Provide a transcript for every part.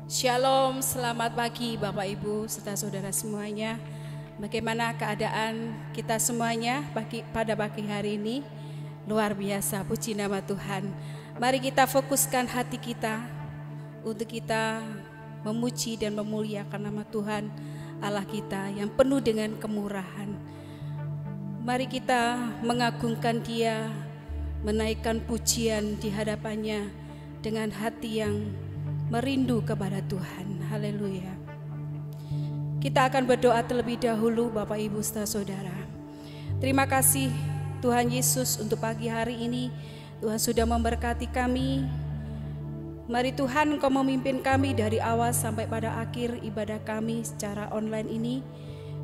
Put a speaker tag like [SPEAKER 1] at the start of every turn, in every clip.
[SPEAKER 1] Shalom, selamat pagi Bapak Ibu serta saudara semuanya. Bagaimana keadaan kita semuanya pada pagi hari ini? Luar biasa, puji nama Tuhan. Mari kita fokuskan hati kita untuk kita memuji dan memuliakan nama Tuhan Allah kita yang penuh dengan kemurahan. Mari kita mengagungkan Dia, menaikkan pujian di hadapannya dengan hati yang merindu kepada Tuhan. Haleluya. Kita akan berdoa terlebih dahulu Bapak Ibu saudara. Terima kasih Tuhan Yesus untuk pagi hari ini. Tuhan sudah memberkati kami. Mari Tuhan Engkau memimpin kami dari awal sampai pada akhir ibadah kami secara online ini,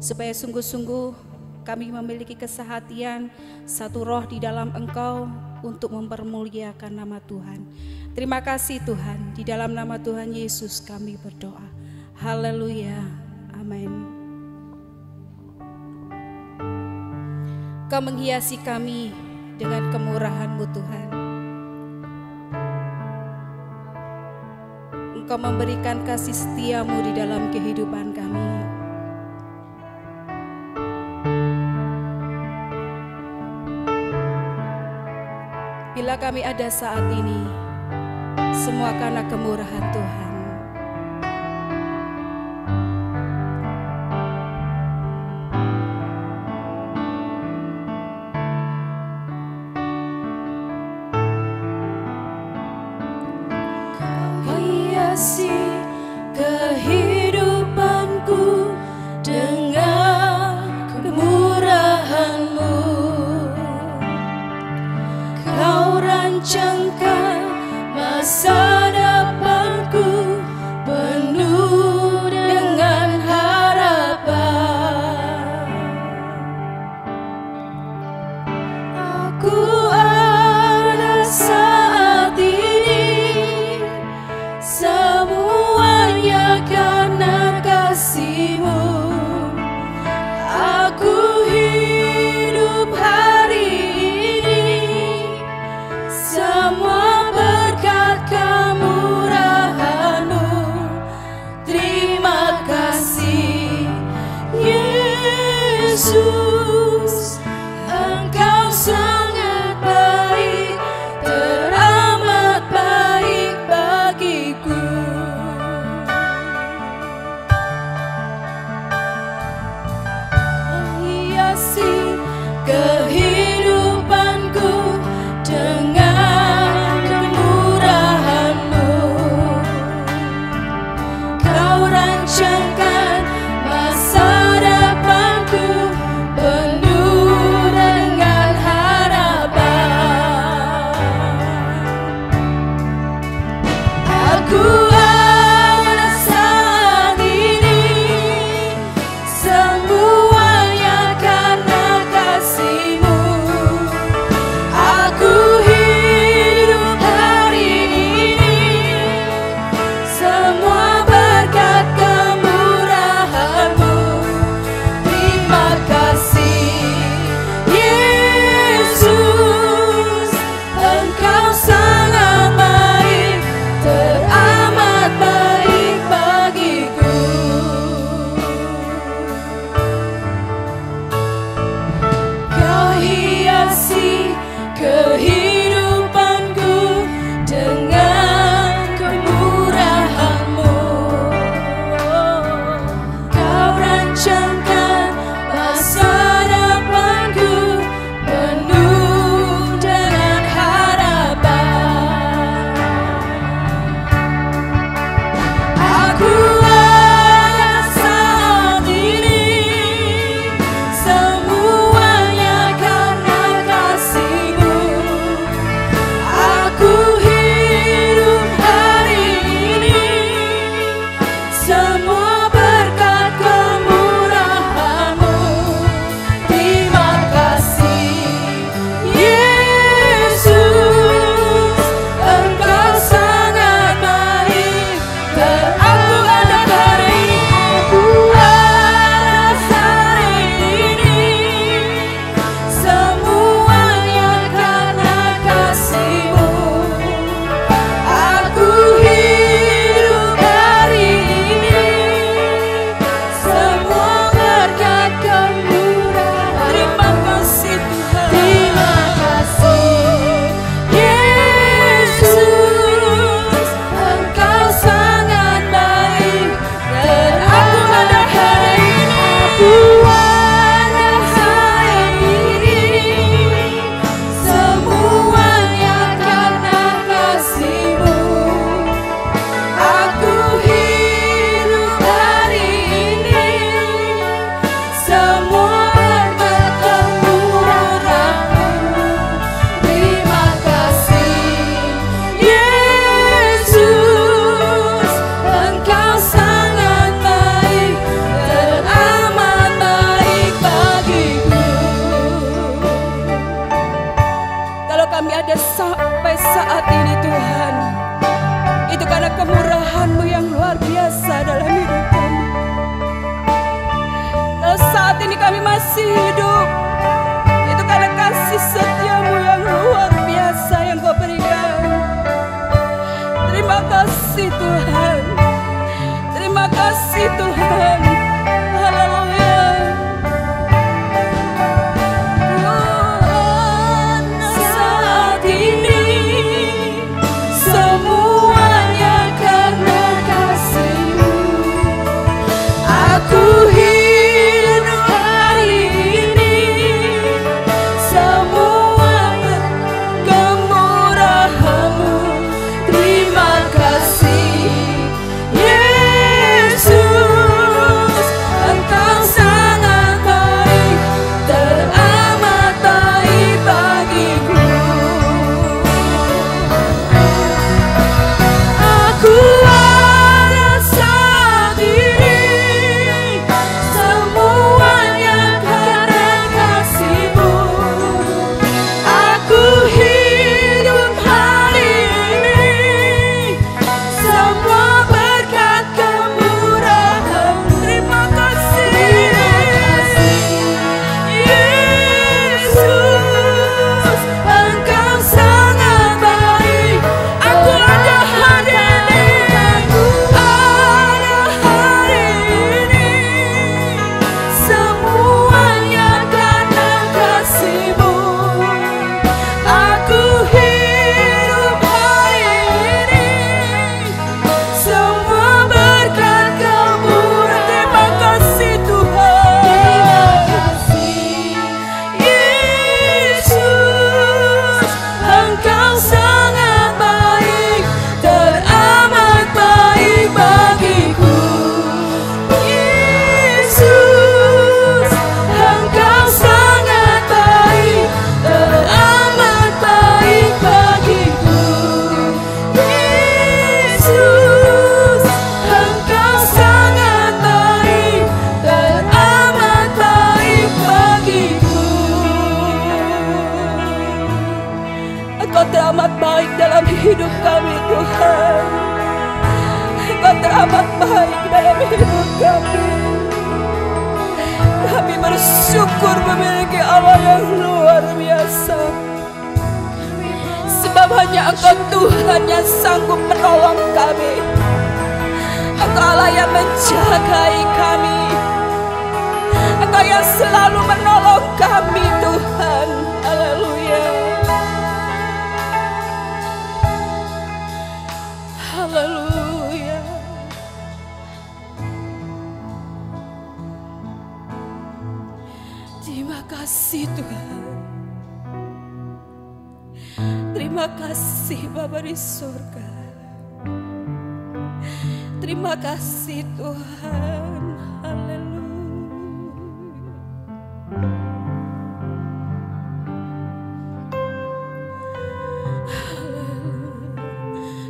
[SPEAKER 1] supaya sungguh-sungguh kami memiliki kesehatian satu roh di dalam Engkau untuk mempermuliakan nama Tuhan. Terima kasih Tuhan, di dalam nama Tuhan Yesus kami berdoa. Haleluya, amin. Kau menghiasi kami dengan kemurahan-Mu Tuhan. Engkau memberikan kasih setia-Mu di dalam kehidupan kami. Bila kami ada saat ini, semua karena kemurahan Tuhan.
[SPEAKER 2] Kau hiasi kehidupanku dengan kemurahan-Mu. Kau rancangkan masa depanku penuh dengan harapan. Aku ada saat ini, semuanya karena kasih-Mu. Aku hidup hari ini, semua berkat kemurahan-Mu. Terima kasih Yesus, Engkau sangat baik, teramat baik bagiku. Hiasi kehidupanku dengan kemurahan-Mu. Kau rancangkan masa depanku dalam hidup kami. Kami bersyukur memiliki Allah yang luar biasa. Sebab hanya Engkau Tuhan yang sanggup menolong kami. Engkau Allah yang menjagai kami. Engkau yang selalu menolong kami Tuhan. Haleluya. Haleluya. Terima kasih Tuhan. Terima kasih Bapa di surga. Terima kasih Tuhan.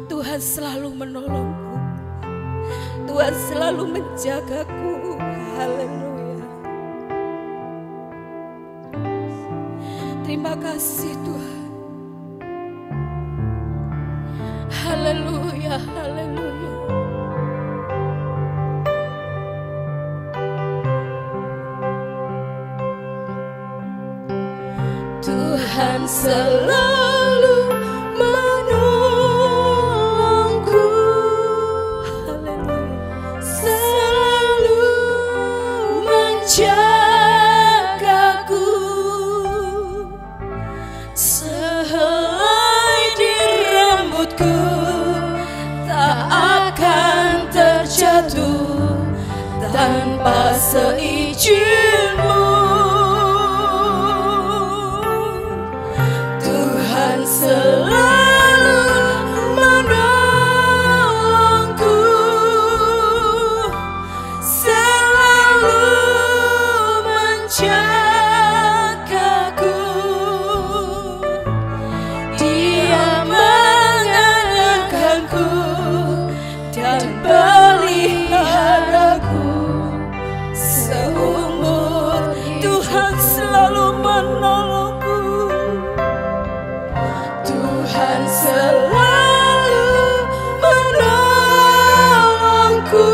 [SPEAKER 2] Tuhan selalu menolongku. Tuhan selalu menjagaku. Haleluya. Terima kasih Tuhan. Haleluya, haleluya. Tuhan selalu menolongku. Haleluya. Selalu menjagaku. Sehelai di rambutku tak akan terjatuh tanpa seizin-Mu. Tuhan selalu menolongku, selalu menjagaku. Dia mengenyangkanku dan peliharaku seumur. Tuhan selalu menolongku. Tuhan selalu menolongku,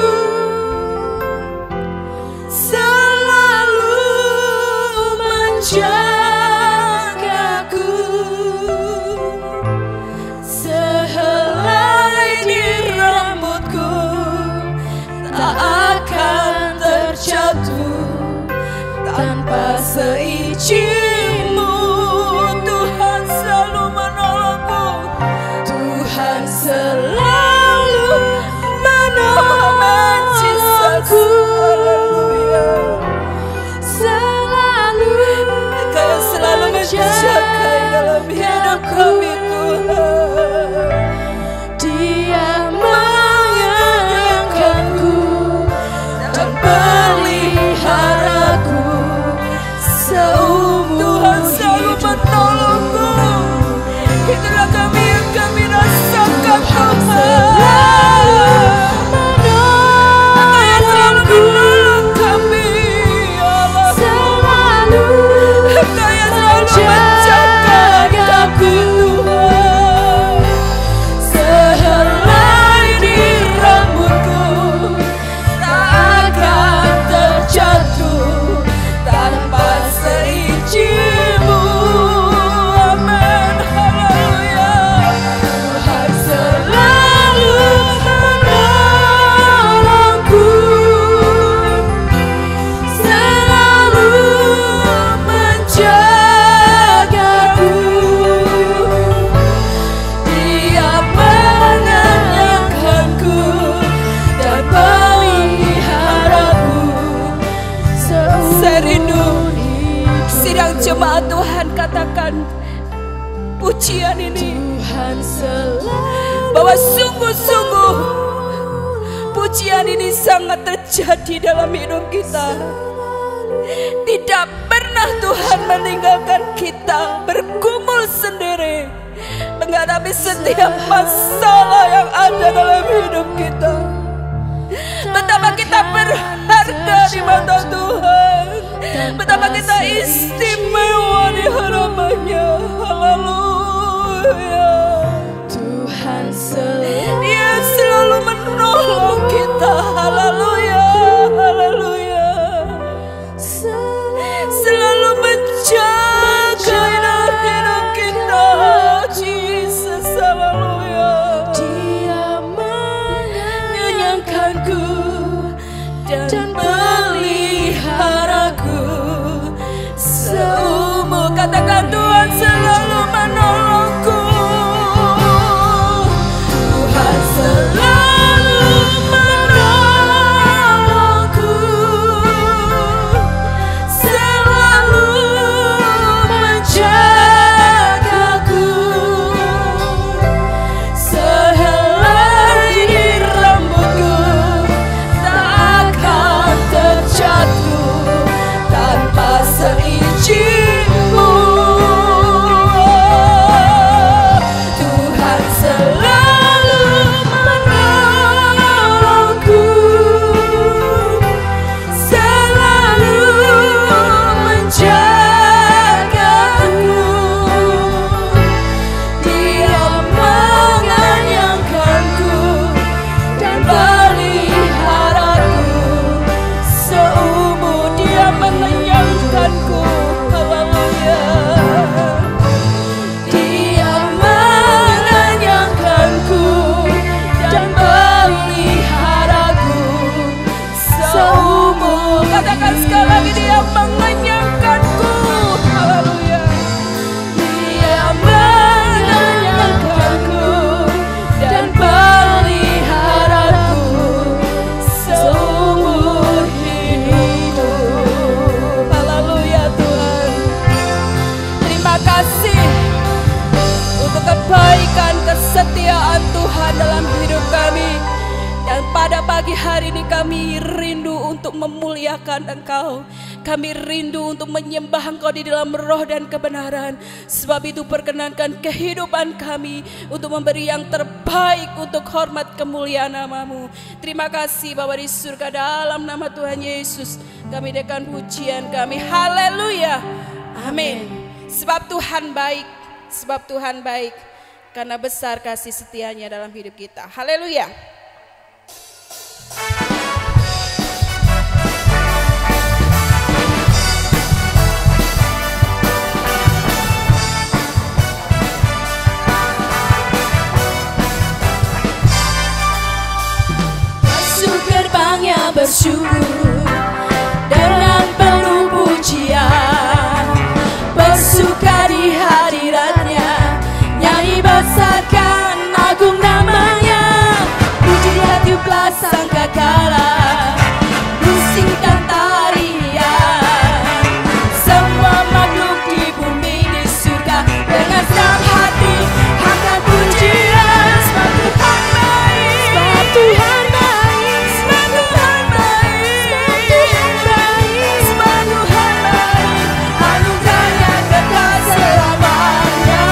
[SPEAKER 2] selalu menjagaku. Sehelai di rambutku tak akan terjatuh tanpa seizin-Mu. Tuhan selalu menolongku. Tuhan selalu menolongku. Selalu Engkau selalu menjaga dalam hidup kami Tuhan. Dia mengenyangkanku dan peliharaku seumur. Tuhan selalu menolongku. Itulah kami yang kami rasakan Tuhan. Jemaat Tuhan katakan pujian ini bahwa sungguh-sungguh pujian ini sangat terjadi dalam hidup kita. Tidak pernah Tuhan meninggalkan kita bergumul sendiri menghadapi setiap masalah yang ada dalam hidup kita. Betapa kita berharga di mata Tuhan, betapa kita istimewa di hadapan-Nya. Haleluya. Tuhan Dia selalu menolong kita. Haleluya. pujimu. Tuhan selalu menolongku, selalu menjagaku. Dia menganyangkanku dan peliharaku seumur. Dia mengenyangkanku, haleluya. Dia mengenyangkanku dan peliharaku seumur. Katakan sekali lagi, dia mengenyangkanku, haleluya. Dia mengenyangkanku dan peliharaku seumur hidupku. Haleluya Tuhan. Terima kasih untuk kebaikan, kesetiaan Tuhan dalam hidup kami. Dan pada pagi hari ini kami rindu untuk memuliakan Engkau. Kami rindu untuk menyembah Engkau di dalam roh dan kebenaran. Sebab itu perkenankan kehidupan kami untuk memberi yang terbaik untuk hormat kemuliaan nama-Mu. Terima kasih Bapa di surga, dalam nama Tuhan Yesus kami dengan pujian kami. Haleluya. Amin. Sebab Tuhan baik, sebab Tuhan baik, karena besar kasih setianya dalam hidup kita. Haleluya. Masuk gerbangnya bersyukur dengan penuh pujian, bersuka di hadiratnya, nyanyi besarkan agung namanya. Puji dia 17 sangkakala, musik dan tarian, semua makhluk di bumi di surga dengan senang hati akan pujian. Sebab Tuhan baik, sebab Tuhan baik, sebab Tuhan baik, sebab Tuhan baik, anugerahnya kekal selamanya.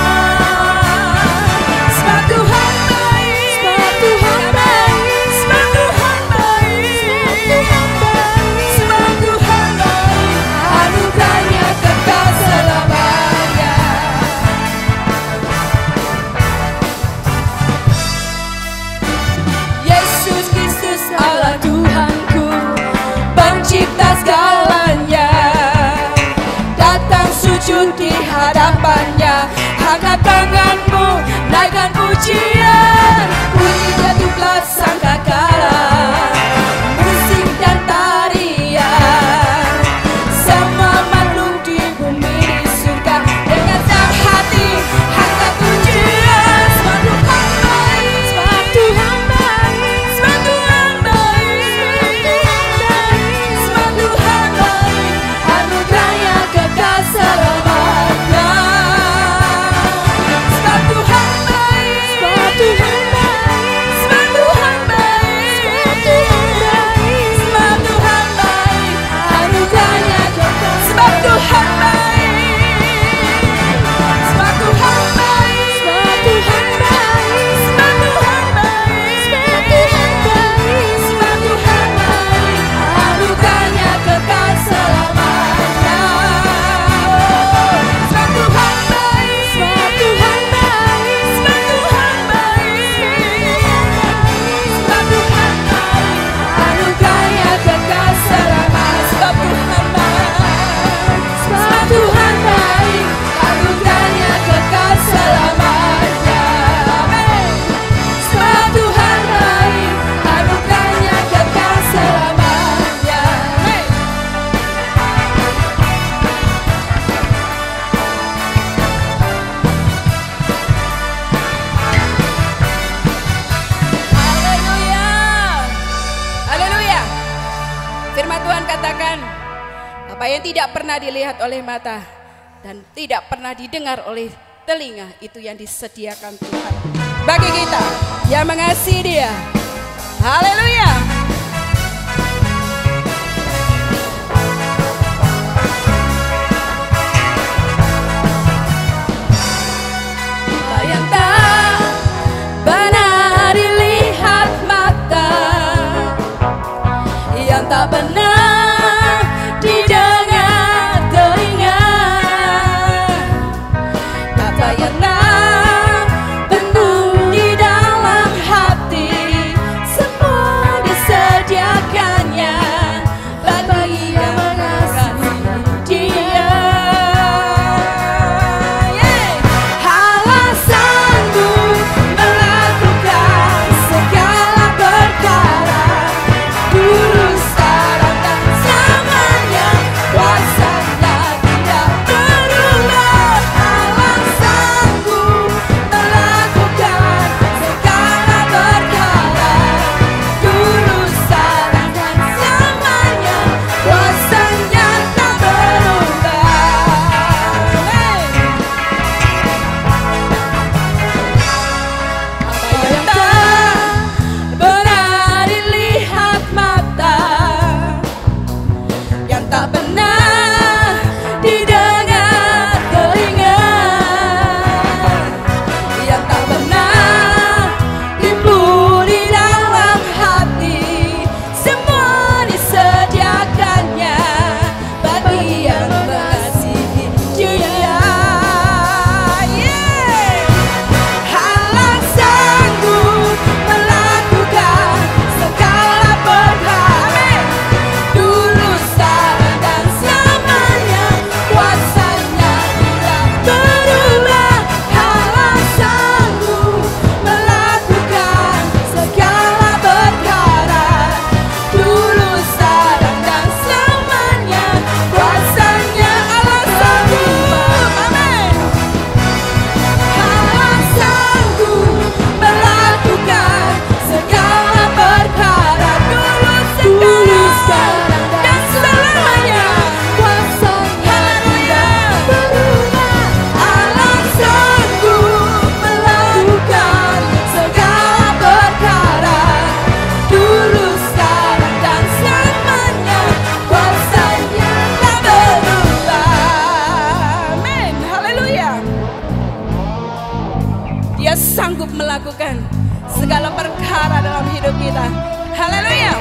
[SPEAKER 2] Sebab Tuhan baik, sebab Tuhan baik, sebab Tuhan baik, sebab Tuhan baik, anugerahnya kekal selamanya. Yesus Kristus Allah Tuhanku, pencipta segalanya, datang sujud di hadapannya, angkat tanganmu, naikkan pujian. Puji dia 17 sangkakala, musik dan tarian, semua makhluk di bumi di surga dengan senang hati angkat pujian. Sebab Tuhan baik, sebab Tuhan baik, sebab Tuhan baik, sebab Tuhan baik, anugerahnya kekal selamanya. Sebab Tuhan baik, sebab Tuhan baik, sebab Tuhan baik, sebab Tuhan baik, anugerahnya kekal. Sebab Tuhan baik, sebab Tuhan baik, sebab Tuhan baik, sebab Tuhan baik, sebab Tuhan baik, anugerahnya kekal selamanya. Sebab Tuhan baik, sebab Tuhan baik, sebab Tuhan baik, sebab Tuhan baik, anugerahnya kekal selamanya. Sebab Tuhan baik, sebab Tuhan baik, anugerahnya kekal selamanya. Amin. Sebab Tuhan baik, anugerahnya kekal selamanya. Amin. Haleluya. Haleluya. Firman Tuhan katakan, apa yang tidak pernah dilihat oleh mata dan tidak pernah didengar oleh telinga, itu yang disediakan Tuhan bagi kita yang mengasihi Dia. Haleluya. tak pernah didengar telinga, yang tak pernah timbul di dalam hati. Semua disediakannya bagi yang mengasihi Dia. Allah sanggup melakukan segala perkara. Dulu, sekarang, dan selamanya kuasa-Nya tidak berubah. Allah sanggup melakukan segala perkara. Dulu, sekarang, dan selamanya kuasa-Nya. Allah sanggup, amin. Allah sanggup melakukan segala perkara. Dulu, sekarang, dan selamanya kuasa-Nya tidak berubah. Allah sanggup melakukan segala perkara. Dulu, sekarang, dan selamanya kuasa-Nya tak berubah. Amin, haleluya. Dia sanggup melakukan segala perkara dalam hidup kita. Haleluya.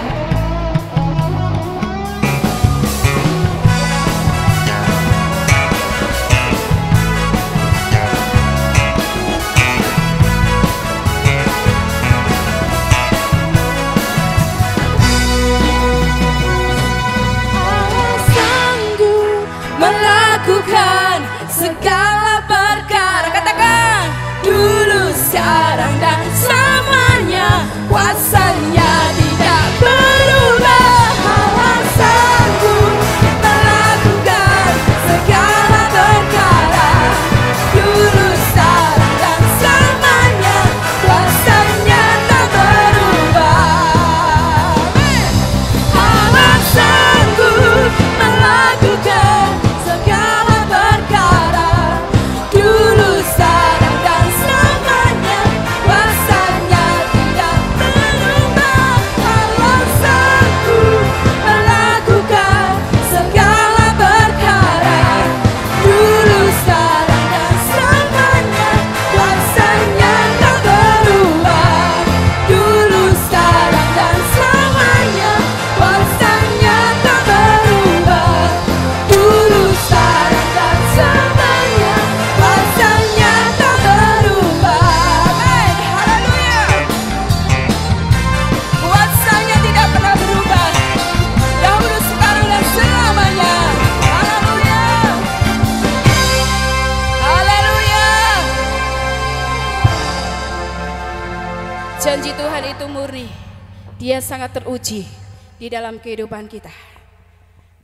[SPEAKER 2] Allah sanggup melakukan segala perkara. Katakan, dulu, sekarang, dan selamanya kuasa-Nya tidak berubah. Allah sanggup melakukan segala perkara. Dulu, sekarang, dan selamanya kuasa-Nya tak berubah. Allah sanggup melakukan segala perkara. Dulu, sekarang, dan selamanya kuasa-Nya tidak berubah. Allah sanggup melakukan segala perkara. Dulu, sekarang, dan selamanya kuasa-Nya tak berubah. Dulu, sekarang, dan selamanya kuasa-Nya tak berubah. Dulu, sekarang, dan selamanya kuasa-Nya tak berubah. Amin, haleluya. Kuasa-Nya tidak pernah berubah. Dahulu, sekarang, dan selamanya. Haleluya. Haleluya. Janji Tuhan itu murni. Dia sangat teruji di dalam kehidupan kita.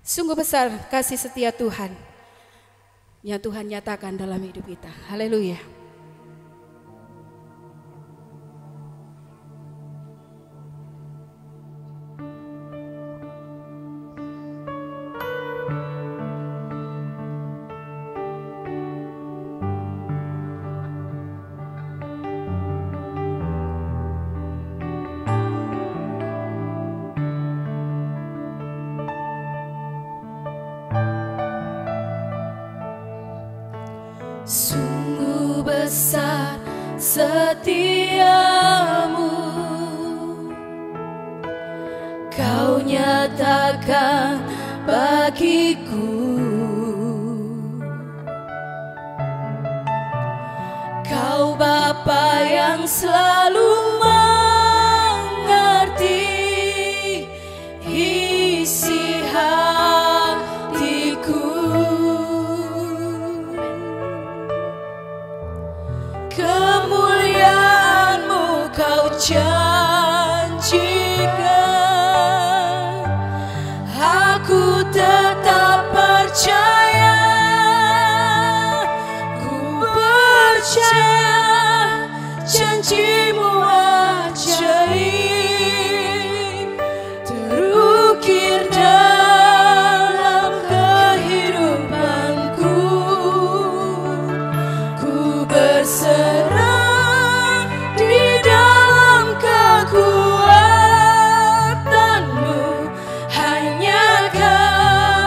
[SPEAKER 2] Sungguh besar kasih setia Tuhan yang Tuhan nyatakan dalam hidup kita. Haleluya. Sungguh besar setiamu, Kau nyatakan bagiku. Kau Bapa yang selalu mengerti isi hatiku. Kemuliaan-Mu Kau janjikan, aku tetap percaya, ku percaya janji-Mu ajaib, terukir dalam kehidupanku. Ku berserah di dalam kekuatan-Mu, hanya Kau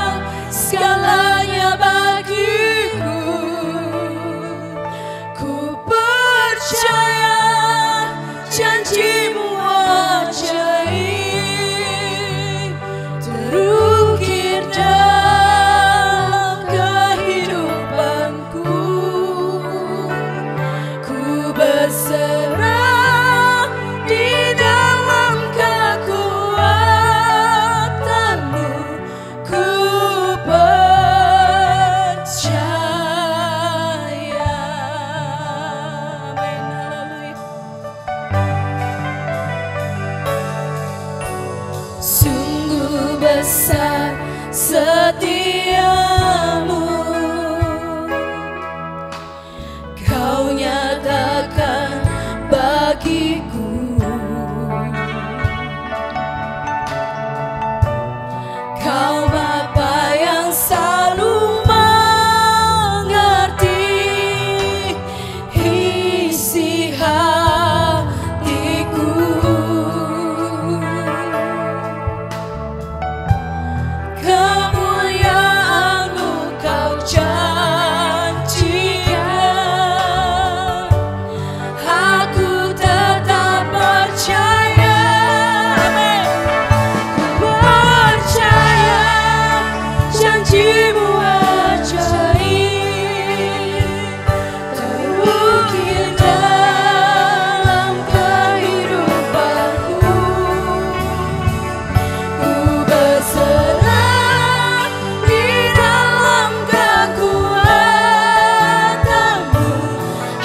[SPEAKER 2] setiamu Kau nyatakan bagiku. Kau Bapa yang selalu mengerti isi hatiku. Kemuliaan-Mu Kau janjikan, aku tetap percaya. Amin. Ku percaya janji-Mu ajaib terukir dalam kehidupanku. Ku berserah di dalam kekuatan-Mu.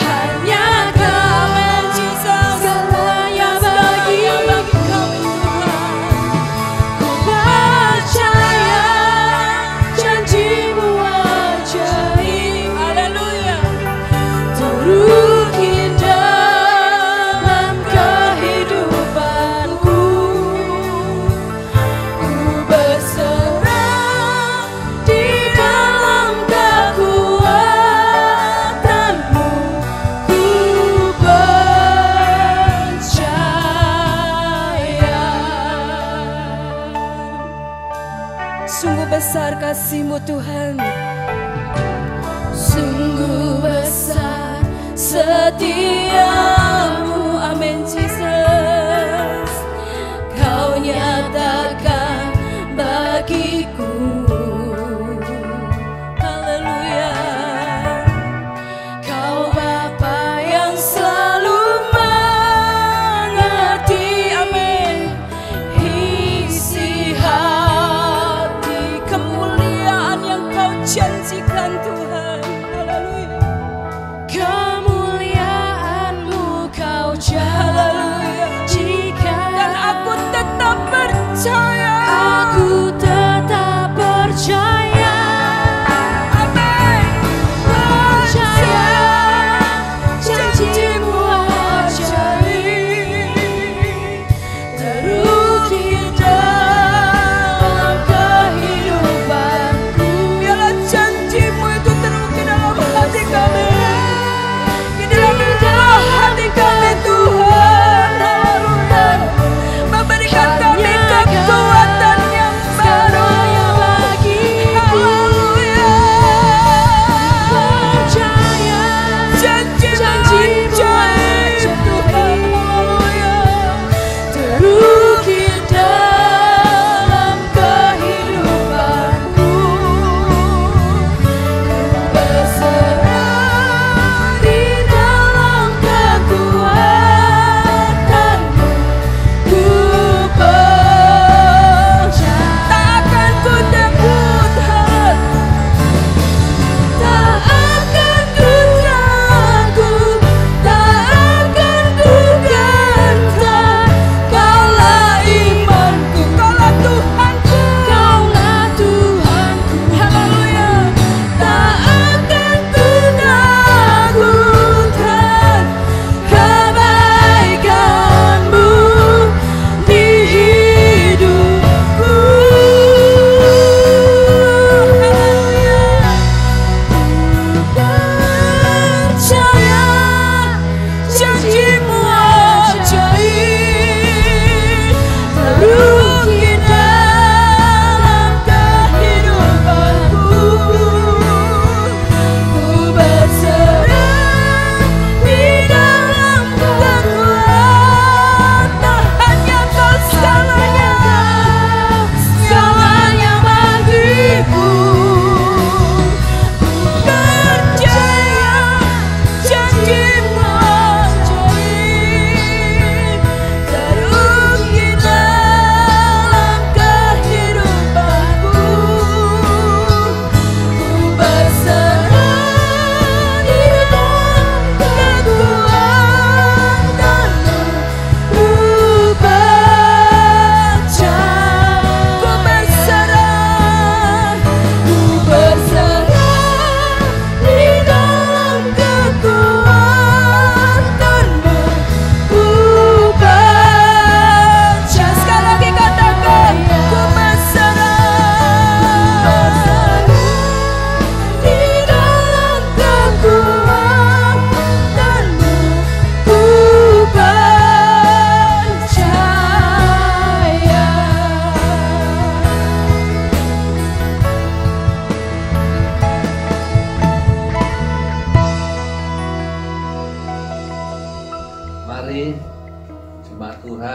[SPEAKER 2] Hanya Kau mencintai segalanya bagi kami Tuhan. Ku percaya janji-Mu ajaib. Haleluya. Terukir dalam kehidupanku. Ku berserah di dalam kekuatan-Mu. Ku percaya. Sungguh besar kasih-Mu Tuhan, sungguh besar setiamu. Amin Jesus. Kau nyatakan bagiku. Haleluya. Kau Bapa yang selalu mengerti. Amin. Isi hati, kemuliaan yang Kau janjikan Tuhan. Haleluya. Kemuliaan-Mu Kau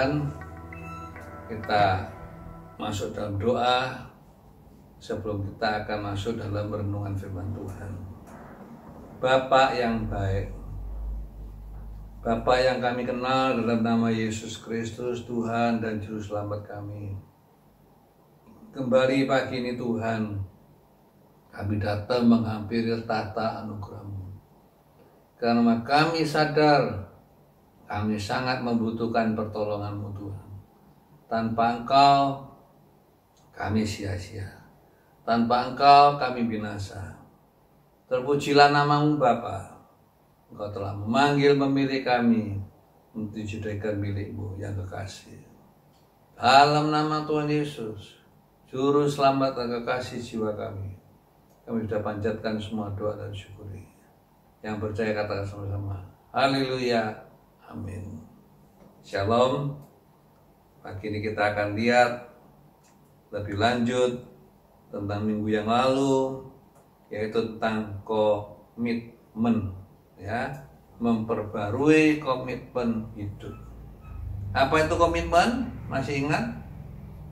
[SPEAKER 3] Tuhan, kita masuk dalam doa sebelum kita akan masuk dalam renungan firman Tuhan. Bapa yang baik, Bapa yang kami kenal dalam nama Yesus Kristus, Tuhan dan Juru Selamat kami. Kembali pagi ini Tuhan, kami datang menghampiri tahta anugerah-Mu. Karena kami sadar kami sangat membutuhkan pertolongan-Mu Tuhan. Tanpa Engkau kami sia-sia. Tanpa Engkau kami binasa. Terpujilah nama-Mu Bapa. Engkau telah memilih kami untuk dijadikan milik-Mu yang kekasih. Dalam nama Tuhan Yesus, Juru Selamat dan kekasih jiwa kami sudah panjatkan semua doa dan syukuri. Yang percaya katakan sama-sama, haleluya, amin. Shalom. Pagi ini kita akan lihat lebih lanjut tentang minggu yang lalu, yaitu tentang komitmen, ya, memperbarui komitmen hidup. Apa itu komitmen? Masih ingat?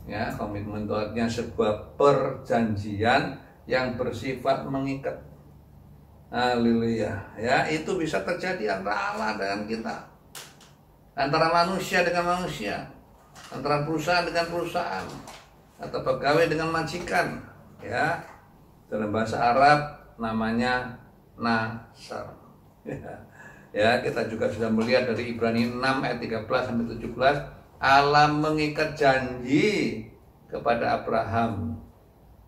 [SPEAKER 3] Ya, komitmen itu artinya sebuah perjanjian yang bersifat mengikat. Haleluya. Ya, itu bisa terjadi antara Allah dengan kita, antara manusia dengan manusia, antara perusahaan dengan perusahaan, atau pegawai dengan majikan. Ya, dalam bahasa Arab namanya nasar. Ya, kita juga sudah melihat dari Ibrani 6 ayat 13 sampai 17, Allah mengikat janji kepada Abraham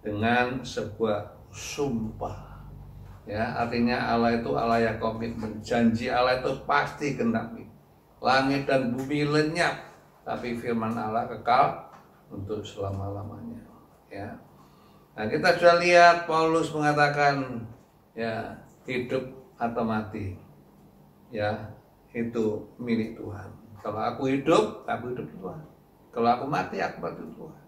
[SPEAKER 3] dengan sebuah sumpah. Ya, artinya Allah itu Allah yang komitmen. Janji Allah itu pasti genapi. Langit dan bumi lenyap, tapi firman Allah kekal untuk selama-lamanya. Ya. Nah, kita sudah lihat Paulus mengatakan, ya, hidup atau mati, ya, itu milik Tuhan. Kalau aku hidup Tuhan. Kalau aku mati Tuhan.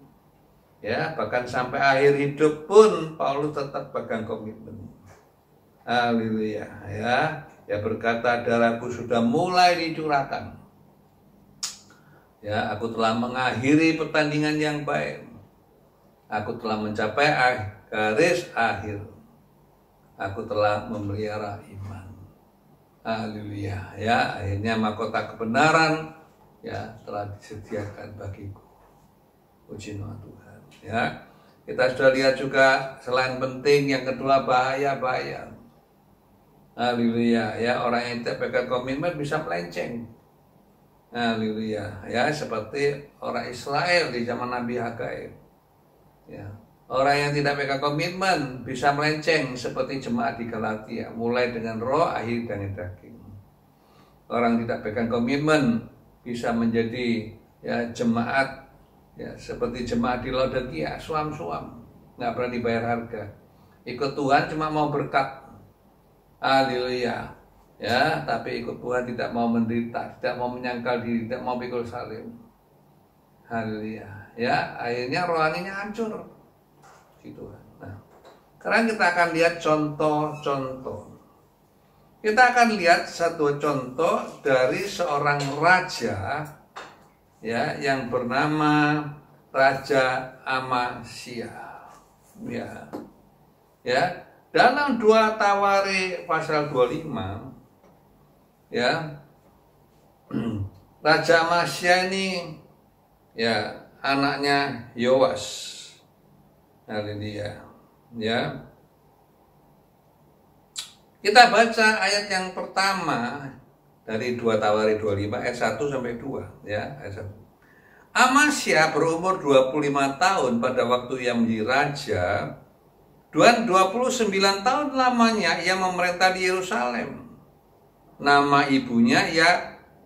[SPEAKER 3] Ya, bahkan sampai akhir hidup pun Paulus tetap pegang komitmen. Haleluya, ya berkata, darahku sudah mulai dicurahkan. Ya, aku telah mengakhiri pertandingan yang baik. Aku telah mencapai garis akhir. Aku telah memelihara iman. Haleluya, ya, akhirnya mahkota kebenaran, ya, telah disediakan bagiku. Puji nama Tuhan. Ya, kita sudah lihat juga selain penting, yang kedua bahaya. Haleluya, ya, orang yang tidak pegang komitmen bisa melenceng. Haleluya, ya, seperti orang Israel di zaman Nabi Hagai. Ya, orang yang tidak pegang komitmen bisa melenceng seperti jemaat di Galatia, mulai dengan roh, akhir dengan daging. Orang tidak pegang komitmen bisa menjadi, ya, jemaat, ya, seperti jemaat di Laodikia, suam-suam, nggak pernah dibayar harga. Ikut Tuhan cuma mau berkat. Haleluya, ya, tapi ikut Tuhan tidak mau menderita, tidak mau menyangkal diri, tidak mau pikul salib. Haleluya, ya, akhirnya rohaninya hancur. Gitu. Nah, sekarang kita akan lihat contoh-contoh. Kita akan lihat satu contoh dari seorang raja, ya, yang bernama Raja Amasya. Ya, dalam 2 Tawari pasal 25, ya, Raja Amasya ini, ya, anaknya Yoas. Haleluya, ya. Kita baca ayat yang pertama dari 2 Tawari 25 ayat 1 sampai 2, ya, ayat 1. Amasya berumur 25 tahun pada waktu ia menjadi raja, dan 29 tahun lamanya ia memerintah di Yerusalem. Nama ibunya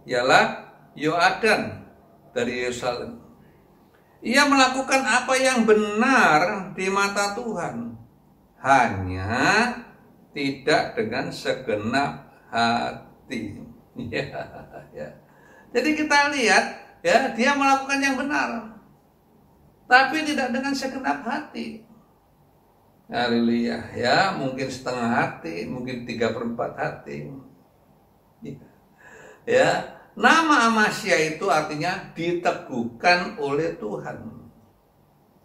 [SPEAKER 3] ialah Yoadan dari Yerusalem. Ia melakukan apa yang benar di mata Tuhan, hanya tidak dengan segenap hati. Ya. Jadi kita lihat, ya, dia melakukan yang benar, tapi tidak dengan segenap hati. Haleluya, ya, mungkin setengah hati, mungkin 3/4 hati. Ya, nama Amasya itu artinya diteguhkan oleh Tuhan.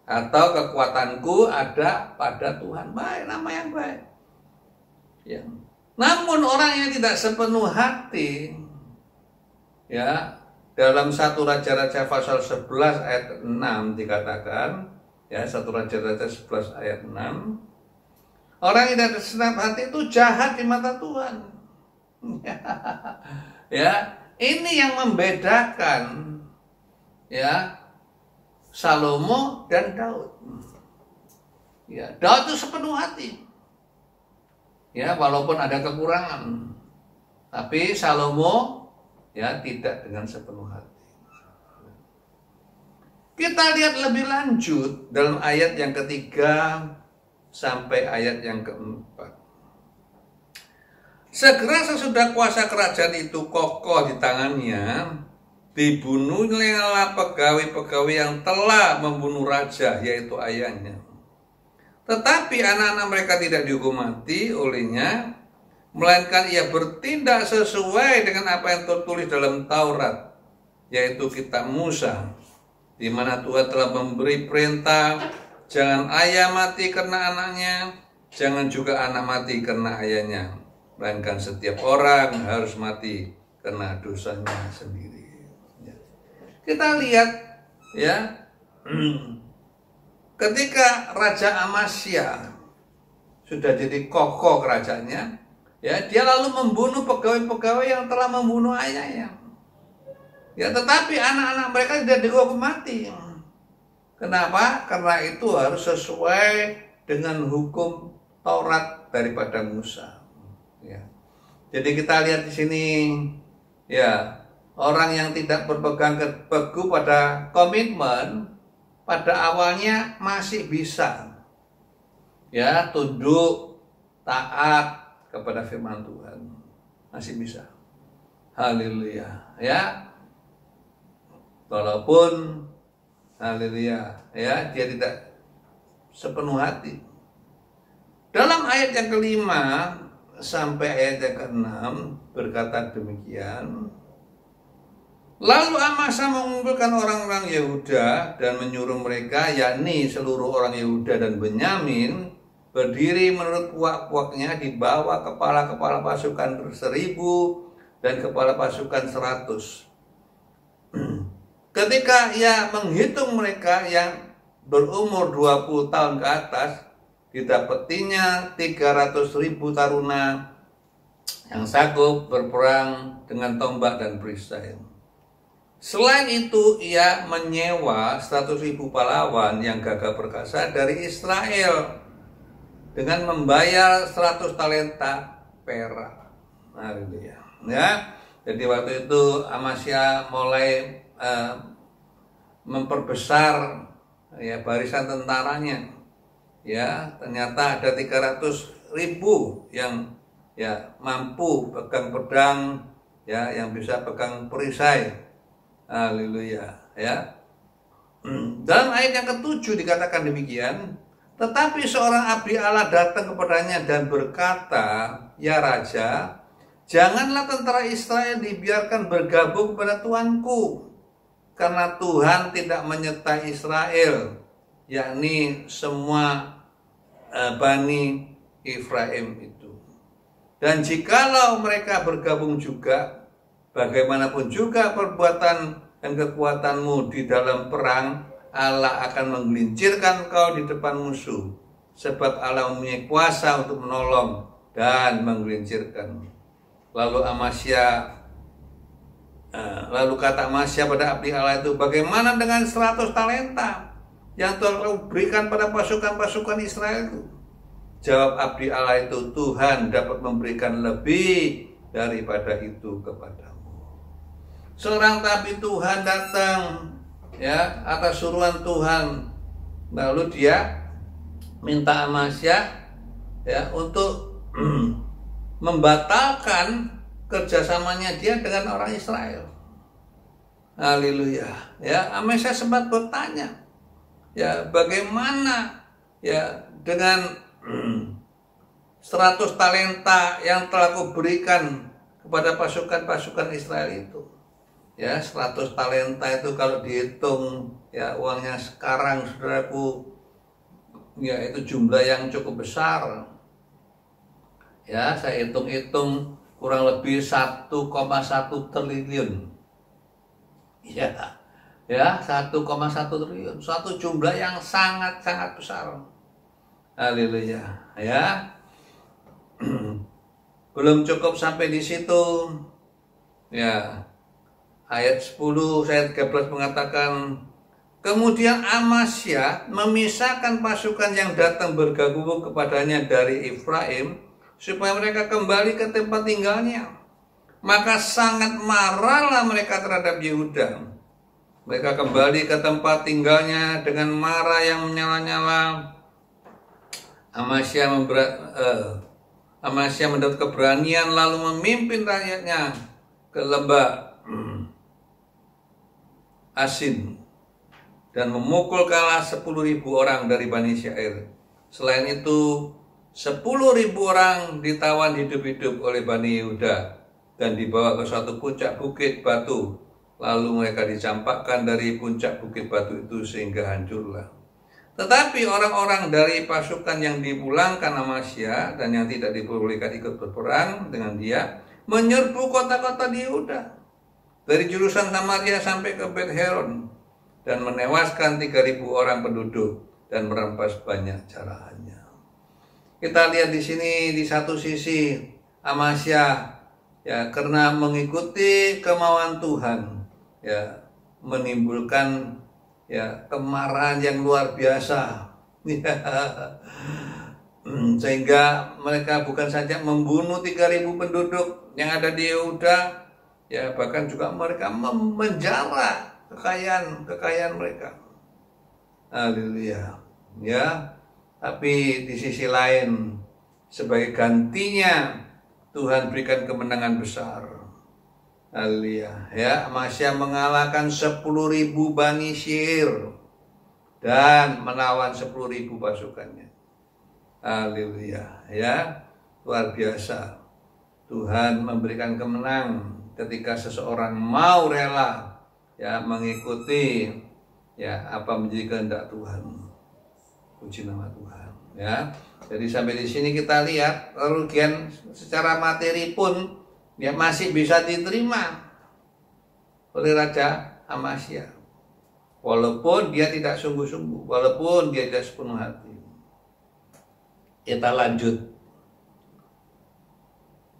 [SPEAKER 3] Atau kekuatanku ada pada Tuhan. Baik, nama yang baik. Ya. Namun orang yang tidak sepenuh hati, ya, dalam 1 Raja-Raja pasal 11 ayat 6 dikatakan, ya, 1 Raja-Raja 11 ayat 6, orang yang tidak segenap hati itu jahat di mata Tuhan. Ya, ini yang membedakan, ya, Salomo dan Daud. Ya, Daud itu sepenuh hati. Ya, walaupun ada kekurangan, tapi Salomo, ya, tidak dengan sepenuh hati. Kita lihat lebih lanjut dalam ayat yang ketiga sampai ayat yang keempat. Segera sesudah kuasa kerajaan itu kokoh di tangannya, dibunuhlah pegawai-pegawai yang telah membunuh raja, yaitu ayahnya. Tetapi anak-anak mereka tidak dihukum mati olehnya, melainkan ia bertindak sesuai dengan apa yang tertulis dalam Taurat, yaitu kitab Musa, di mana Tuhan telah memberi perintah, jangan ayah mati karena anaknya, jangan juga anak mati karena ayahnya, melainkan setiap orang harus mati karena dosanya sendiri. Kita lihat, ya, ketika Raja Amasya sudah jadi kokoh kerajaannya, ya, dia lalu membunuh pegawai-pegawai yang telah membunuh ayahnya. Ya, tetapi anak-anak mereka tidak dihukum mati. Kenapa? Karena itu harus sesuai dengan hukum Taurat daripada Musa. Ya. Jadi kita lihat di sini, ya, orang yang tidak berpegang teguh pada komitmen, pada awalnya masih bisa, ya, tunduk, taat kepada firman Tuhan, masih bisa. Haleluya, ya. Walaupun, haleluya, ya, dia tidak sepenuh hati. Dalam ayat yang kelima sampai ayat yang keenam berkata demikian. Lalu Amasa mengumpulkan orang-orang Yehuda dan menyuruh mereka, yakni seluruh orang Yehuda dan Benyamin, berdiri menurut puak-puaknya di bawah kepala-kepala pasukan 1000 dan kepala pasukan 100. Ketika ia menghitung mereka yang berumur 20 tahun ke atas, didapatinya 300.000 taruna yang sanggup berperang dengan tombak dan perisai. Selain itu, ia menyewa 100.000 pahlawan yang gagah perkasa dari Israel dengan membayar 100 talenta perak. Haleluya. Ya, jadi waktu itu Amasya mulai memperbesar, ya, barisan tentaranya. Ya, ternyata ada 300.000 yang, ya, mampu pegang pedang, ya, yang bisa pegang perisai. Haleluya, ya. Dalam ayat yang ke-7 dikatakan demikian, tetapi seorang abdi Allah datang kepadanya dan berkata, ya Raja, janganlah tentara Israel dibiarkan bergabung kepada Tuanku, karena Tuhan tidak menyertai Israel, yakni semua Bani Efraim itu. Dan jikalau mereka bergabung juga, bagaimanapun juga perbuatan dan kekuatanmu di dalam perang, Allah akan menggelincirkan kau di depan musuh, sebab Allah mempunyai kuasa untuk menolong dan menggelincirkan. Lalu kata Amasya pada abdi Allah itu, bagaimana dengan 100 talenta yang Tuhan berikan pada pasukan-pasukan Israel itu? Jawab abdi Allah itu, Tuhan dapat memberikan lebih daripada itu kepadamu. Seorang tabi Tuhan datang, ya, atas suruhan Tuhan, lalu dia minta Amasya, ya, untuk membatalkan kerjasamanya dia dengan orang Israel. Haleluya, ya. Amasya sempat bertanya, ya, bagaimana, ya, dengan 100 talenta yang telah kuberikan kepada pasukan-pasukan Israel itu. Ya, 100 talenta itu kalau dihitung ya uangnya sekarang, saudaraku, ya itu jumlah yang cukup besar. Ya, saya hitung-hitung kurang lebih 1,1 triliun. Ya, 1,1 triliun, suatu jumlah yang sangat-sangat besar. Haleluya, ya. Belum cukup sampai di situ. Ya. Ayat 10, ayat 13 mengatakan, kemudian Amasya memisahkan pasukan yang datang bergabung kepadanya dari Efraim, supaya mereka kembali ke tempat tinggalnya. Maka sangat marahlah mereka terhadap Yehuda. Mereka kembali ke tempat tinggalnya dengan marah yang menyala-nyala. Amasya mendapat keberanian lalu memimpin rakyatnya ke lembah Asin dan memukul kalah 10.000 orang dari Bani Syair. Selain itu 10.000 orang ditawan hidup-hidup oleh Bani Yehuda dan dibawa ke suatu puncak bukit batu. Lalu mereka dicampakkan dari puncak bukit batu itu sehingga hancurlah. Tetapi orang-orang dari pasukan yang dipulangkan Amasya dan yang tidak diperbolehkan ikut berperang dengan dia menyerbu kota-kota di Yehuda dari jurusan Samaria sampai ke Bet Heron dan menewaskan 3.000 orang penduduk dan merampas banyak jarahannya. Kita lihat di sini di satu sisi Amasya ya karena mengikuti kemauan Tuhan ya menimbulkan ya kemarahan yang luar biasa. Sehingga mereka bukan saja membunuh 3.000 penduduk yang ada di Yehuda, ya bahkan juga mereka memenjara kekayaan mereka. Haleluya. Ya, tapi di sisi lain sebagai gantinya Tuhan berikan kemenangan besar. Haleluya. Ya, Amasya mengalahkan 10.000 Bani Syair dan melawan 10.000 pasukannya. Haleluya. Ya, luar biasa. Tuhan memberikan kemenangan ketika seseorang mau rela ya mengikuti ya apa menjadi kehendak Tuhan. Puji nama Tuhan ya. Jadi sampai di sini kita lihat kerugian secara materi pun ya masih bisa diterima oleh Raja Amasya. Walaupun dia tidak sungguh-sungguh, walaupun dia tidak sepenuh hati. Kita lanjut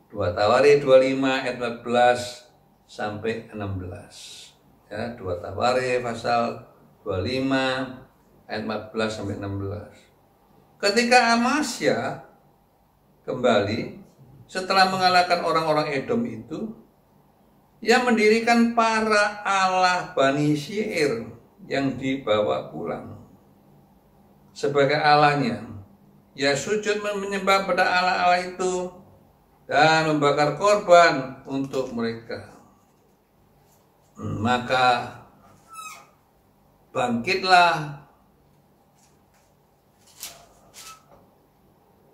[SPEAKER 3] 2 Tawari 25 ayat 14 sampai 16. Ya, 2 Tawari pasal 25 ayat 14 sampai 16. Ketika Amasya kembali setelah mengalahkan orang-orang Edom itu, ia mendirikan para Allah Bani Syair yang dibawa pulang sebagai Allahnya. Ia sujud menyembah pada Allah-Allah itu dan membakar korban untuk mereka. Maka bangkitlah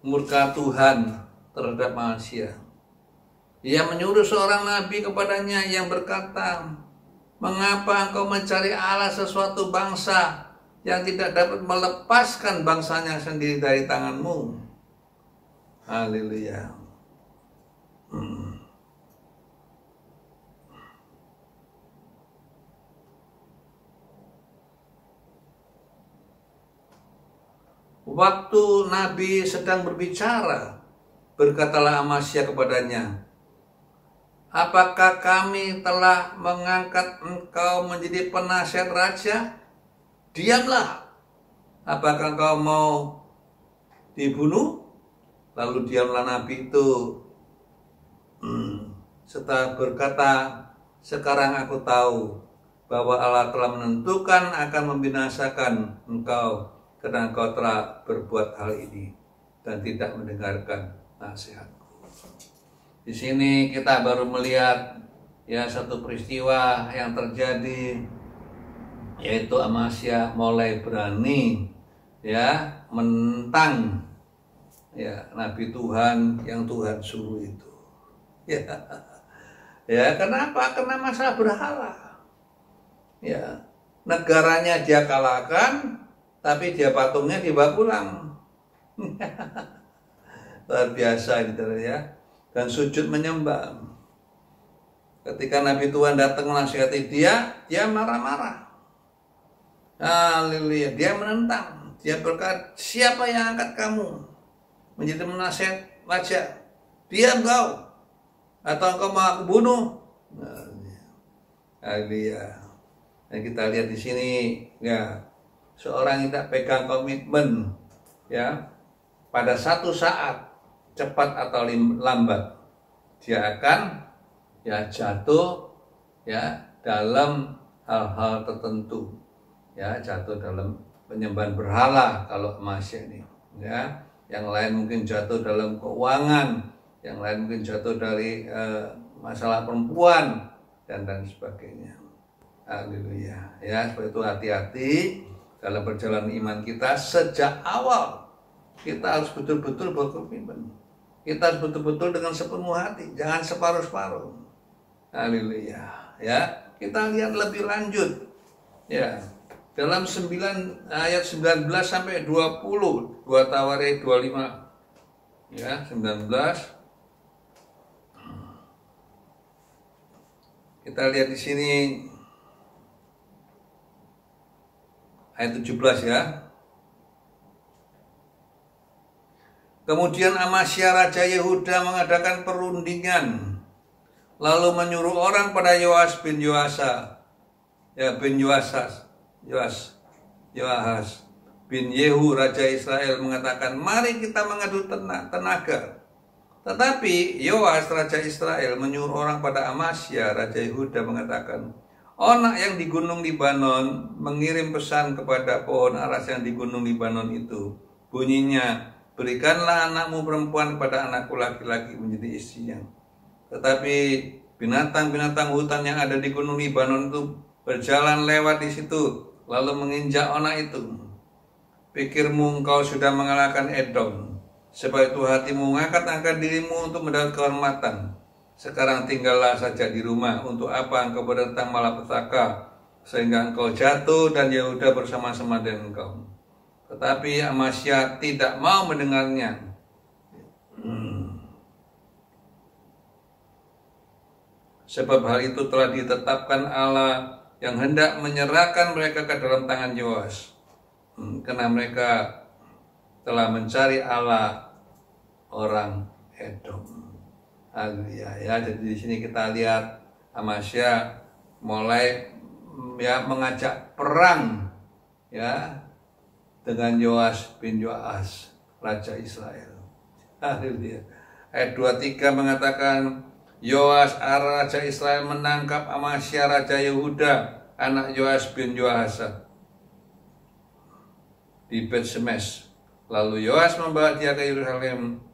[SPEAKER 3] murka Tuhan terhadap manusia. Ia menyuruh seorang nabi kepadanya yang berkata, mengapa engkau mencari Allah sesuatu bangsa yang tidak dapat melepaskan bangsanya sendiri dari tanganmu? Haleluya. Waktu Nabi sedang berbicara, berkatalah Amasya kepadanya, apakah kami telah mengangkat engkau menjadi penasihat raja? Diamlah. Apakah engkau mau dibunuh? Lalu diamlah Nabi itu. Setelah berkata, sekarang aku tahu bahwa Allah telah menentukan akan membinasakan engkau karena engkau telah berbuat hal ini dan tidak mendengarkan nasihatku. Di sini kita baru melihat ya satu peristiwa yang terjadi, yaitu Amasya mulai berani ya menentang ya nabi Tuhan yang Tuhan suruh itu. Ya. Ya, kenapa? Karena masalah berhala. Ya, negaranya dia kalahkan, tapi dia patungnya dibawa pulang. Luar biasa gitu ya. Dan sujud menyembah. Ketika Nabi Tuhan datang menasihati dia marah-marah. Haleluya, dia menentang. Dia berkata, siapa yang angkat kamu menjadi penasihat raja? Dia engkau, atau engkau mau aku bunuh? Haleluya. Dan kita lihat di sini, ya, seorang yang tidak pegang komitmen, ya, pada satu saat cepat atau lambat dia akan ya jatuh ya dalam hal-hal tertentu, ya, jatuh dalam penyembahan berhala kalau Amasya ini, ya. Yang lain mungkin jatuh dalam keuangan, yang lain mungkin jatuh dari masalah perempuan dan sebagainya. Haleluya. Ya, seperti itu, hati-hati dalam perjalanan iman kita. Sejak awal kita harus betul-betul berkomitmen. Kita harus betul-betul dengan sepenuh hati, jangan separuh-separuh. Haleluya. Ya, kita lihat lebih lanjut. Ya, dalam 9 ayat 19 sampai 20, 2 Tawarikh 25. Ya, 19. Kita lihat di sini ayat 17 ya. Kemudian Amasya Raja Yehuda mengadakan perundingan, lalu menyuruh orang pada Yoas bin Yoahas bin Yehu Raja Israel mengatakan, mari kita mengadu tenaga. Tetapi Yoas Raja Israel menyuruh orang pada Amasya Raja Yehuda mengatakan, Onak yang di gunung Libanon mengirim pesan kepada pohon aras yang di gunung Libanon itu. Bunyinya, berikanlah anakmu perempuan kepada anakku laki-laki menjadi istrinya. Tetapi binatang-binatang hutan yang ada di gunung Libanon itu berjalan lewat di situ, lalu menginjak onak itu. Pikirmu engkau sudah mengalahkan Edom, sebab itu hatimu mengangkat-angkat dirimu untuk mendapat kehormatan. Sekarang tinggallah saja di rumah, untuk apa engkau berdatang malapetaka, sehingga engkau jatuh dan Yehuda bersama-sama dengan engkau. Tetapi Amasya tidak mau mendengarnya. Sebab hal itu telah ditetapkan Allah yang hendak menyerahkan mereka ke dalam tangan Yoas. Karena mereka telah mencari Allah orang Edom. Haleluya. Ya, jadi di sini kita lihat Amasya mulai ya mengajak perang ya dengan Yoas bin Yoahas Raja Israel. Haleluya. Ayat 23 mengatakan, Yoas Raja Israel menangkap Amasya Raja Yehuda anak Yoas bin Yoahas di Bet-Shemesh. Lalu Yoas membawa dia ke Yerusalem.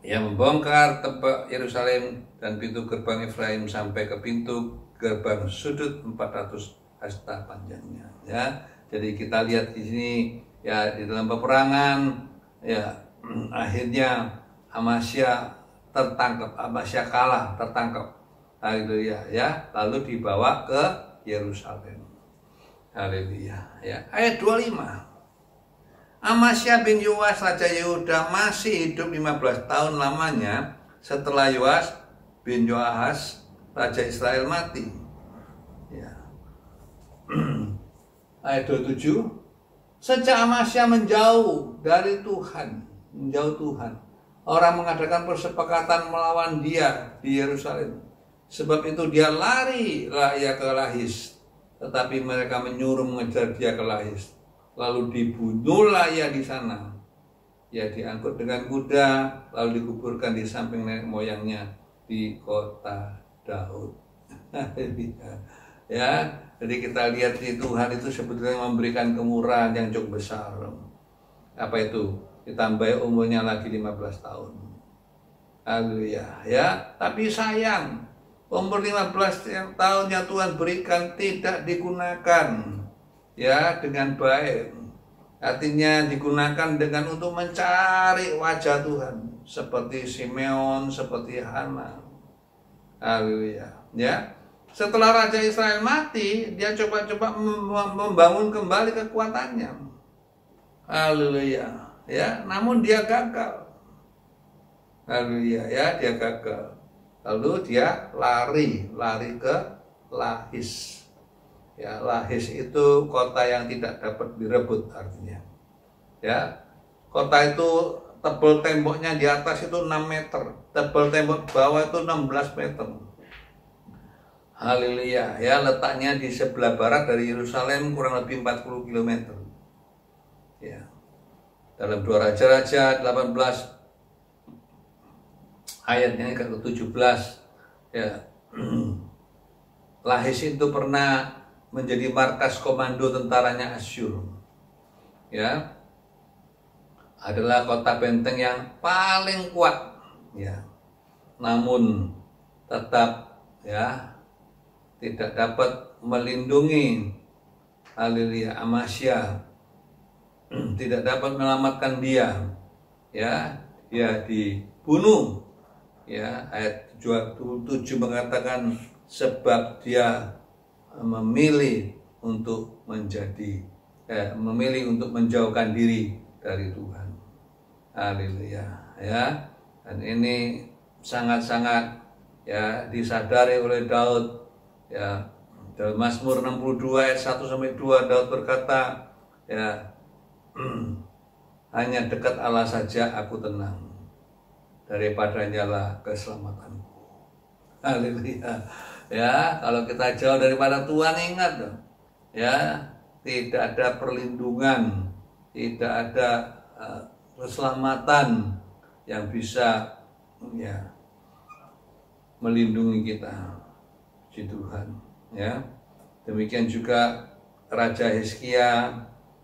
[SPEAKER 3] Ia membongkar tembok Yerusalem dan pintu gerbang Efraim sampai ke pintu gerbang sudut 400 hasta panjangnya. Ya, jadi kita lihat di sini ya di dalam peperangan ya akhirnya Amasya tertangkap, Amasya kalah, tertangkap. Haleluya ya, lalu dibawa ke Yerusalem. Haleluya ya. Ayat 25. Amasya bin Yoas Raja Yehuda masih hidup 15 tahun lamanya setelah Yoas bin Yoahas Raja Israel mati. Ya. Ayat 27. Sejak Amasya menjauh dari Tuhan, menjauh Tuhan, orang mengadakan persepakatan melawan dia di Yerusalem. Sebab itu dia larilah ia ke Lahis, tetapi mereka menyuruh mengejar dia ke Lahis. Lalu dibunuhlah ia di sana. Ia diangkut dengan kuda, lalu dikuburkan di samping nenek moyangnya di kota Daud. Ya, jadi kita lihat di Tuhan itu sebetulnya memberikan kemurahan yang cukup besar. Apa itu? Ditambah umurnya lagi 15 tahun. Haleluya. Ya, tapi sayang, umur 15 tahun yang Tuhan berikan tidak digunakan ya dengan baik. Artinya digunakan dengan untuk mencari wajah Tuhan, seperti Simeon, seperti Hana. Haleluya. Ya. Setelah Raja Israel mati, dia coba-coba membangun kembali kekuatannya. Haleluya. Ya, namun dia gagal. Haleluya, ya, dia gagal. Lalu dia lari ke Lahis. Ya, Lahis itu kota yang tidak dapat direbut artinya. Ya. Kota itu tebal temboknya di atas itu 6 meter, tebal tembok bawah itu 16 meter. Haleluya, ya, letaknya di sebelah barat dari Yerusalem kurang lebih 40 km. Ya. Dalam 2 Raja-Raja 18 ayatnya ke-17, ya. Lahis itu pernah menjadi markas komando tentaranya Asyur. Ya. Adalah kota benteng yang paling kuat, ya. Namun tetap, ya, tidak dapat melindungi Haleluya Amasya, tidak dapat menyelamatkan dia, ya, dia dibunuh, ya. Ayat 27 mengatakan sebab dia memilih untuk menjauhkan diri dari Tuhan. Haleluya, ya. Dan ini sangat-sangat, ya, disadari oleh Daud. Ya, dalam Mazmur 62 ayat 1-2 Daud berkata, ya, hanya dekat Allah saja aku tenang, daripadanya lah keselamatanku. Haleluya. Ya, kalau kita jauh daripada Tuhan, ingat dong, ya, tidak ada perlindungan, tidak ada keselamatan yang bisa, ya, melindungi kita. Puji Tuhan, ya. Demikian juga Raja Hizkia,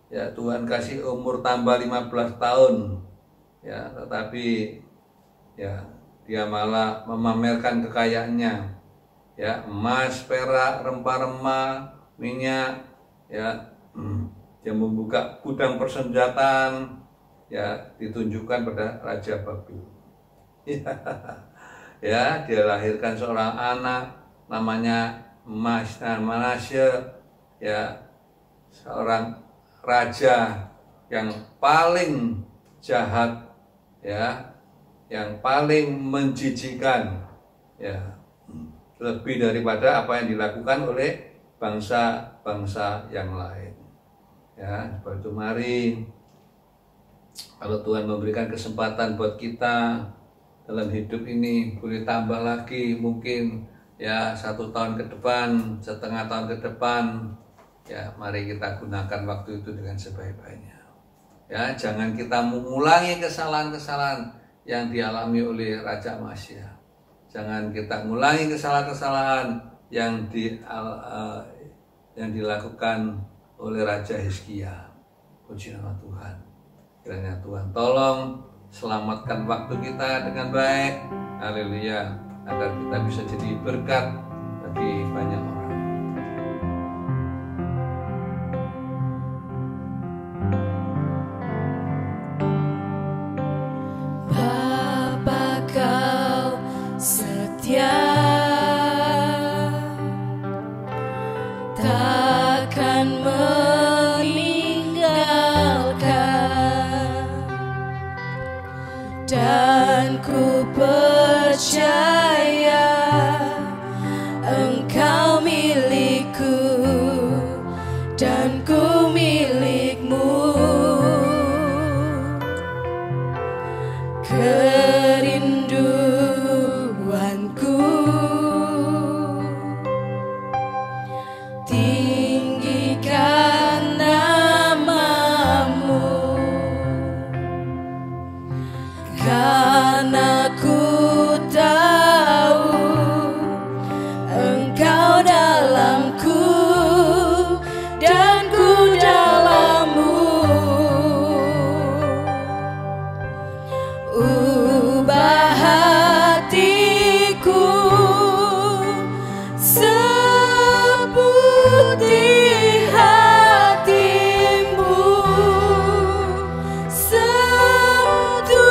[SPEAKER 3] ya, Tuhan kasih umur tambah 15 tahun, ya, tetapi, ya, dia malah memamerkan kekayaannya, ya, emas, perak, rempah-rempah, minyak, ya. Dia membuka gudang persenjataan, ya, ditunjukkan pada Raja Babel. Ya, dia lahirkan seorang anak namanya Manasye, ya, seorang raja yang paling jahat, ya, yang paling menjijikan, ya, lebih daripada apa yang dilakukan oleh bangsa-bangsa yang lain. Ya, sebab itu mari, kalau Tuhan memberikan kesempatan buat kita dalam hidup ini, boleh tambah lagi mungkin, ya, 1 tahun ke depan, setengah tahun ke depan, ya, mari kita gunakan waktu itu dengan sebaik-baiknya. Ya, jangan kita mengulangi kesalahan-kesalahan yang dialami oleh Raja Amasya. Jangan kita mengulangi kesalahan-kesalahan yang dilakukan oleh Raja Hizkia. Puji nama Tuhan. Kiranya Tuhan tolong selamatkan waktu kita dengan baik. Haleluya. Agar kita bisa jadi berkat bagi banyak orang.
[SPEAKER 2] Bapa, Kau setia, takkan meninggalkan, dan ku percaya Engkau milikku dan ku milikmu. Kerinduanku tinggikan namamu, karena ku tahu Engkau dalamku dan ku dalammu. Ubah hatiku seperti hatimu, setulus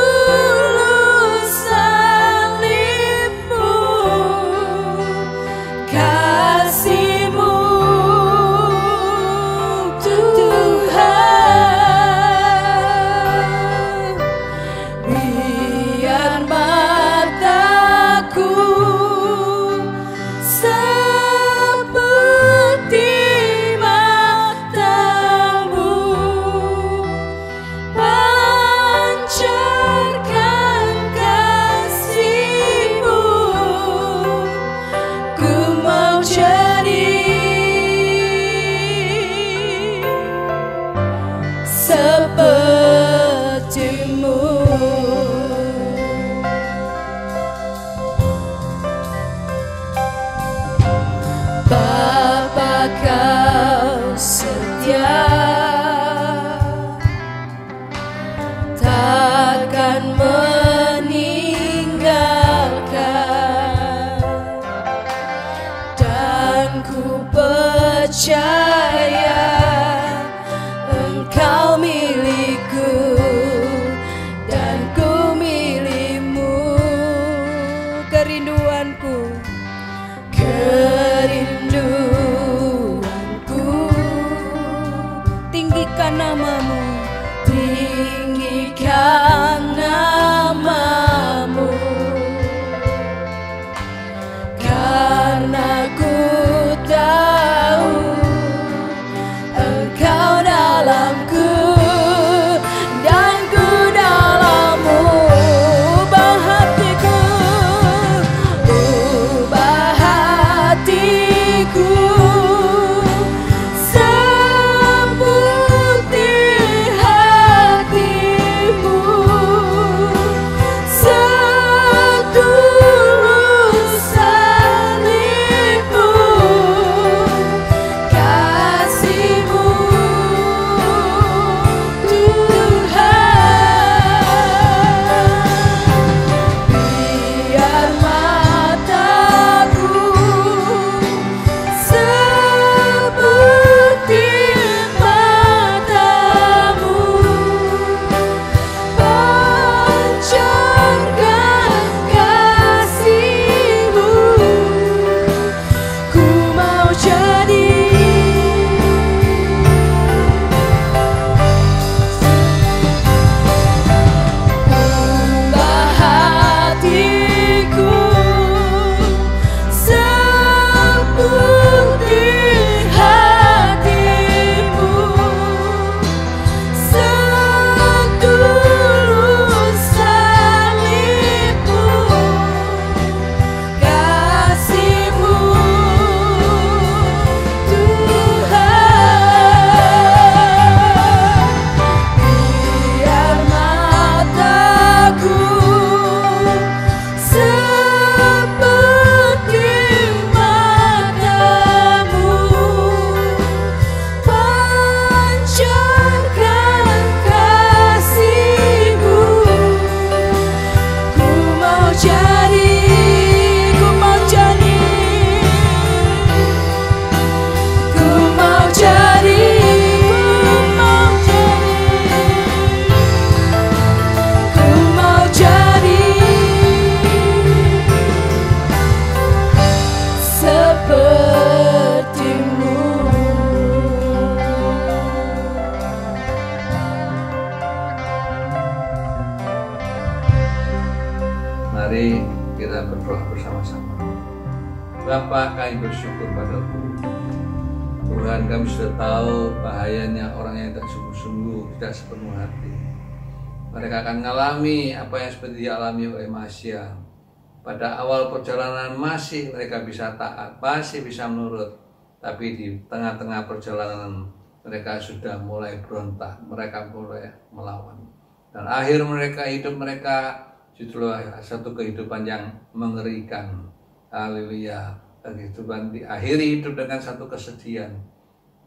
[SPEAKER 3] Mari kita berdoa bersama-sama. Bapa, kami bersyukur padamu. Tuhan, kami sudah tahu bahayanya orang yang tidak sungguh-sungguh, tidak sepenuh hati. Mereka akan mengalami apa yang seperti dialami oleh Masya. Pada awal perjalanan masih mereka bisa taat, masih bisa menurut. Tapi di tengah-tengah perjalanan mereka sudah mulai berontak, mereka mulai melawan. Dan akhir hidup mereka justru satu kehidupan yang mengerikan. Haleluya. Kehidupan diakhiri hidup dengan satu kesedihan.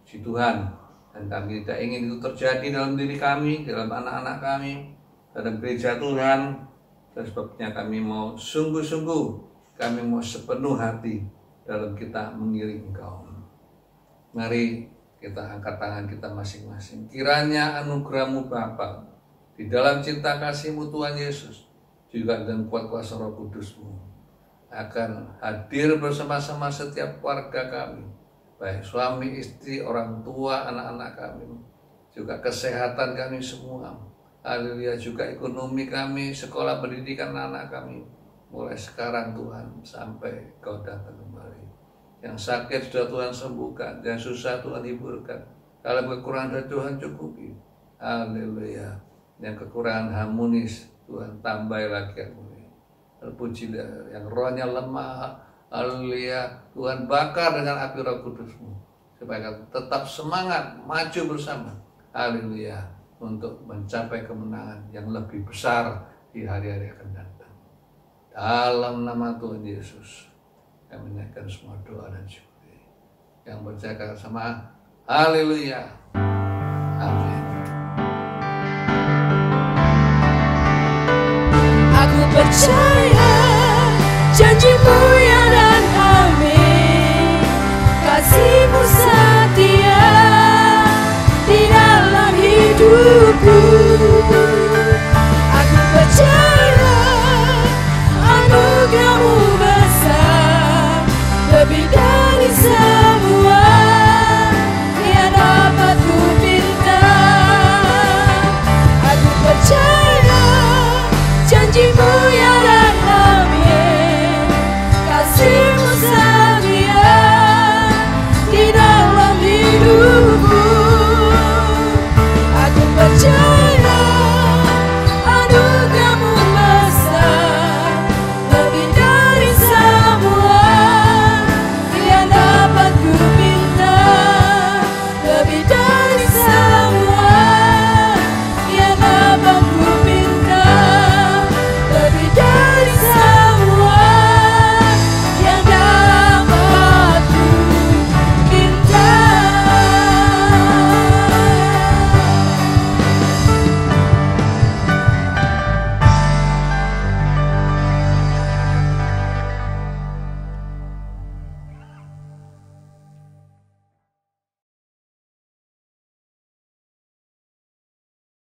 [SPEAKER 3] Puji Tuhan. Dan kami tidak ingin itu terjadi dalam diri kami, dalam anak-anak kami, dalam gereja Tuhan. Dan sebabnya kami mau sungguh-sungguh, kami mau sepenuh hati dalam kita mengiring Engkau. Mari kita angkat tangan kita masing-masing. Kiranya anugerah-Mu Bapa di dalam cinta kasih-Mu Tuhan Yesus, juga dengan kuat kuasa Roh Kudus-Mu, akan hadir bersama-sama setiap keluarga kami, baik suami, istri, orang tua, anak-anak kami, juga kesehatan kami semua. Haleluya, juga ekonomi kami, sekolah pendidikan anak kami, mulai sekarang Tuhan sampai Kau datang kembali. Yang sakit sudah Tuhan sembuhkan, yang susah Tuhan hiburkan, kalau kekurangan dari Tuhan cukupi. Haleluya, yang kekurangan harmonis Tuhan tambah lagi harmoni. Terpuji yang rohnya lemah, haleluya, Tuhan bakar dengan api Roh Kudus-Mu, supaya tetap semangat maju bersama, haleluya, untuk mencapai kemenangan yang lebih besar di hari-hari akan datang. Dalam nama Tuhan Yesus, kami menaikkan semua doa dan syukur. Yang percaya sama, haleluya, amin.
[SPEAKER 2] Aku percaya janji-Mu ya dan amin. Kasih-Mu setia di dalam hidupku.